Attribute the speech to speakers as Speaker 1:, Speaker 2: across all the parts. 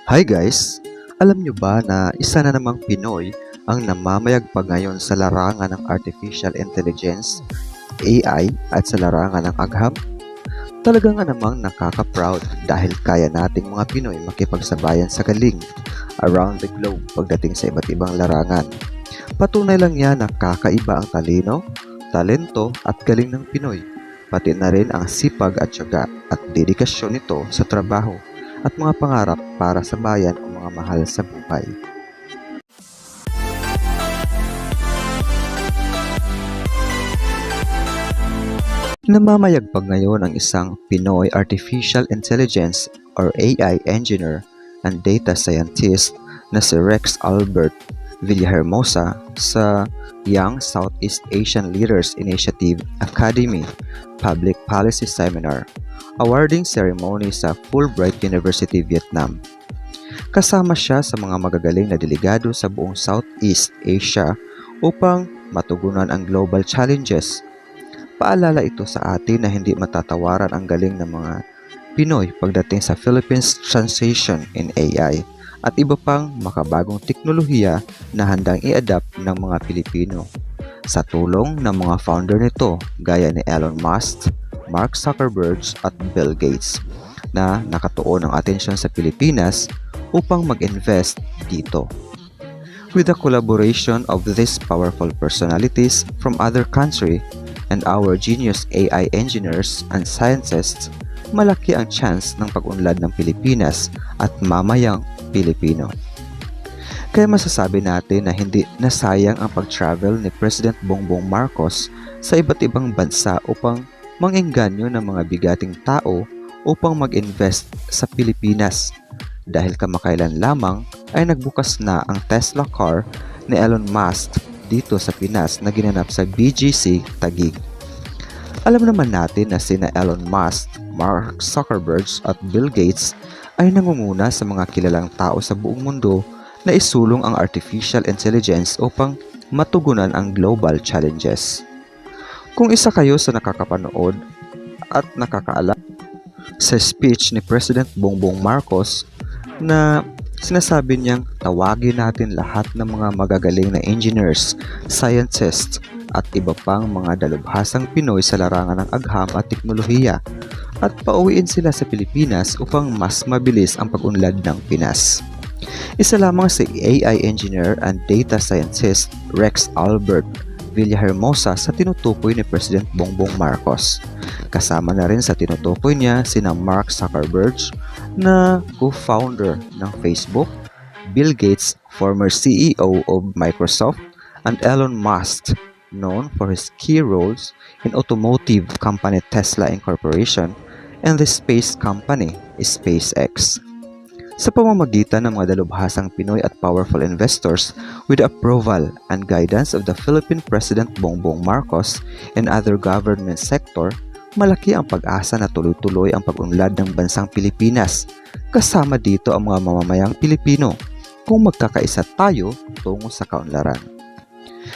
Speaker 1: Hi guys! Alam nyo ba na isa na namang Pinoy ang namamayagpag ngayon sa larangan ng Artificial Intelligence, AI at sa larangan ng agham? Talaga nga namang nakaka-proud dahil kaya nating mga Pinoy makipagsabayan sa galing around the globe pagdating sa iba't ibang larangan. Patunay lang yan na kakaiba ang talino, talento at galing ng Pinoy, pati na rin ang sipag at tiyaga at dedikasyon nito sa trabaho at mga pangarap para sa bayan o mga mahal sa buhay. Namamayagpag ngayon ang isang Pinoy Artificial Intelligence or AI engineer and data scientist na si Rex Albert Villahermosa sa Young Southeast Asian Leaders Initiative Academy Public Policy Seminar, awarding ceremony sa Fulbright University, Vietnam. Kasama siya sa mga magagaling na delegado sa buong Southeast Asia upang matugunan ang global challenges. Paalala ito sa atin na hindi matatawaran ang galing ng mga Pinoy pagdating sa Philippines transition in AI at iba pang makabagong teknolohiya na handang i-adapt ng mga Pilipino. Sa tulong ng mga founder nito gaya ni Elon Musk, Mark Zuckerberg at Bill Gates na nakatuon ang atensyon sa Pilipinas upang mag-invest dito. With the collaboration of these powerful personalities from other country and our genius AI engineers and scientists, malaki ang chance ng pag-unlad ng Pilipinas at mamayang Pilipino. Kaya masasabi natin na hindi nasayang ang pag-travel ni President Bongbong Marcos sa iba't ibang bansa upang mangengganyo ng mga bigating tao upang mag-invest sa Pilipinas. Dahil kamakailan lamang ay nagbukas na ang Tesla car ni Elon Musk dito sa Pinas na ginanap sa BGC Taguig. Alam naman natin na sina Elon Musk, Mark Zuckerberg at Bill Gates ay nangunguna sa mga kilalang tao sa buong mundo na isulong ang artificial intelligence upang matugunan ang global challenges. Kung isa kayo sa nakakapanood at nakakaalam sa speech ni President Bongbong Marcos na sinasabi niyang tawagin natin lahat ng mga magagaling na engineers, scientists, at iba pang mga dalubhasang Pinoy sa larangan ng agham at teknolohiya at pauwiin sila sa Pilipinas upang mas mabilis ang pag-unlad ng Pinas. Isa lamang si AI engineer and data scientist Rex Albert Villahermosa sa tinutukoy ni President Bongbong Marcos. Kasama na rin sa tinutukoy niya sina Mark Zuckerberg na co-founder ng Facebook, Bill Gates, former CEO of Microsoft, and Elon Musk, known for his key roles in automotive company Tesla Incorporation and the space company SpaceX. Sa pamamagitan ng mga dalubhasang Pinoy at powerful investors with the approval and guidance of the Philippine President Bongbong Marcos and other government sector, malaki ang pag-asa na tuloy-tuloy ang pag-unlad ng bansang Pilipinas, kasama dito ang mga mamamayang Pilipino kung magkakaisa tayo tungo sa kaunlaran.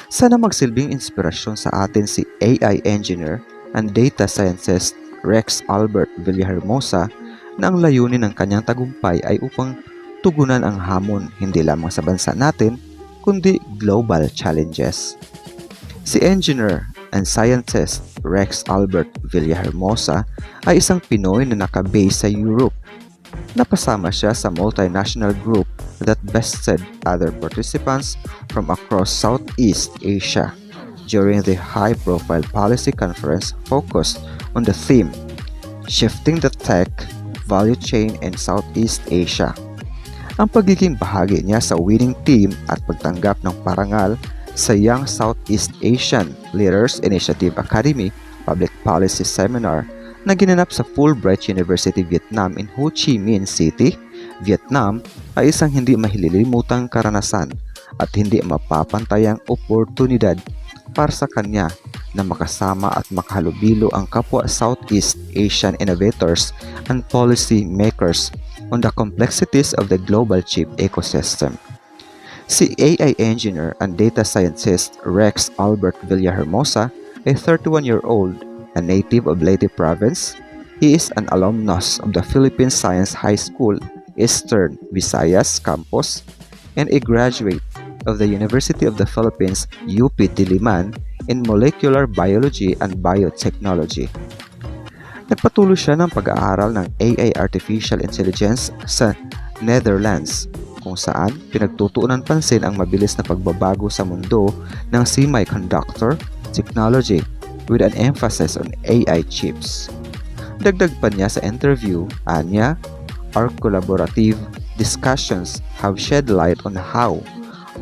Speaker 1: Sana magsilbing inspirasyon sa atin si AI engineer and data scientist Rex Albert Villahermosa na ang layunin ng kanyang tagumpay ay upang tugunan ang hamon hindi lamang sa bansa natin, kundi global challenges. Si engineer and scientist Rex Albert Villahermosa ay isang Pinoy na nakabase sa Europe. Napasama siya sa multinational group that bested other participants from across Southeast Asia during the high-profile policy conference focused on the theme, Shifting the Tech Value Chain in Southeast Asia. Ang pagiging bahagi niya sa winning team at pagtanggap ng parangal sa Young Southeast Asian Leaders Initiative Academy Public Policy Seminar na ginanap sa Fulbright University, Vietnam in Ho Chi Minh City, Vietnam ay isang hindi mahililimutang karanasan at hindi mapapantayang oportunidad para sa kanya na makasama at makahalubilo ang kapwa Southeast Asian innovators and policy makers on the complexities of the global chip ecosystem. Si AI engineer and data scientist Rex Albert Villahermosa, a 31-year-old, a native of Leyte Province. He is an alumnus of the Philippine Science High School Eastern Visayas campus and a graduate of the University of the Philippines UP Diliman in Molecular Biology and Biotechnology. Nagpatuloy siya ng pag-aaral ng AI Artificial Intelligence sa Netherlands, kung saan pinagtutuunan pansin ang mabilis na pagbabago sa mundo ng semiconductor technology with an emphasis on AI chips. Dagdag pa niya sa interview, anya, our collaborative discussions have shed light on how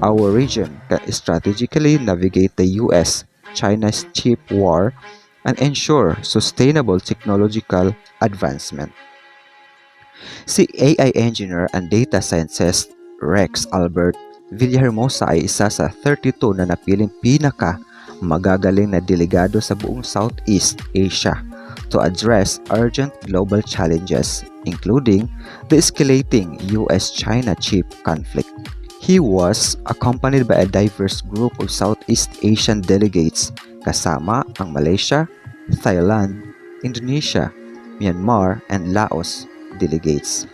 Speaker 1: our region can strategically navigate the US-China's chip war and ensure sustainable technological advancement. Si AI engineer and data scientist Rex Albert Villahermosa ay isa sa 32 na napiling magagaling na delegado sa buong Southeast Asia to address urgent global challenges, including the escalating US-China chip conflict. He was accompanied by a diverse group of Southeast Asian delegates kasama ang Malaysia, Thailand, Indonesia, Myanmar, and Laos delegates.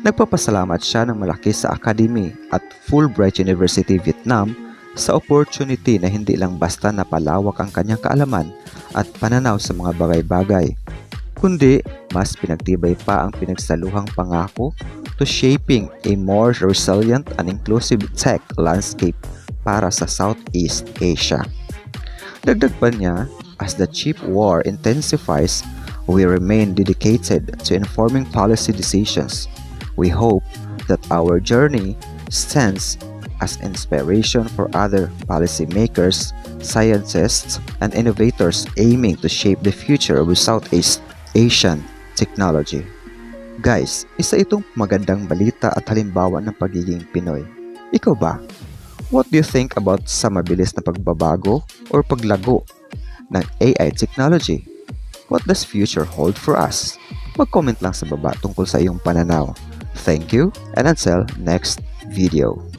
Speaker 1: Nagpapasalamat siya ng malaki sa Academy at Fulbright University, Vietnam sa opportunity na hindi lang basta napalawak ang kanyang kaalaman at pananaw sa mga bagay-bagay, kundi mas pinagtibay pa ang pinagsaluhang pangako to shaping a more resilient and inclusive tech landscape para sa Southeast Asia. Dagdag pa niya, as the chip war intensifies, we remain dedicated to informing policy decisions. We hope that our journey stands as inspiration for other policymakers, scientists, and innovators aiming to shape the future of Southeast Asian technology. Guys, isa itong magandang balita at halimbawa ng pagiging Pinoy. Ikaw ba? What do you think about sa mabilis na pagbabago or paglago ng AI technology? What does future hold for us? Mag-comment lang sa baba tungkol sa iyong pananaw. Thank you and until next video.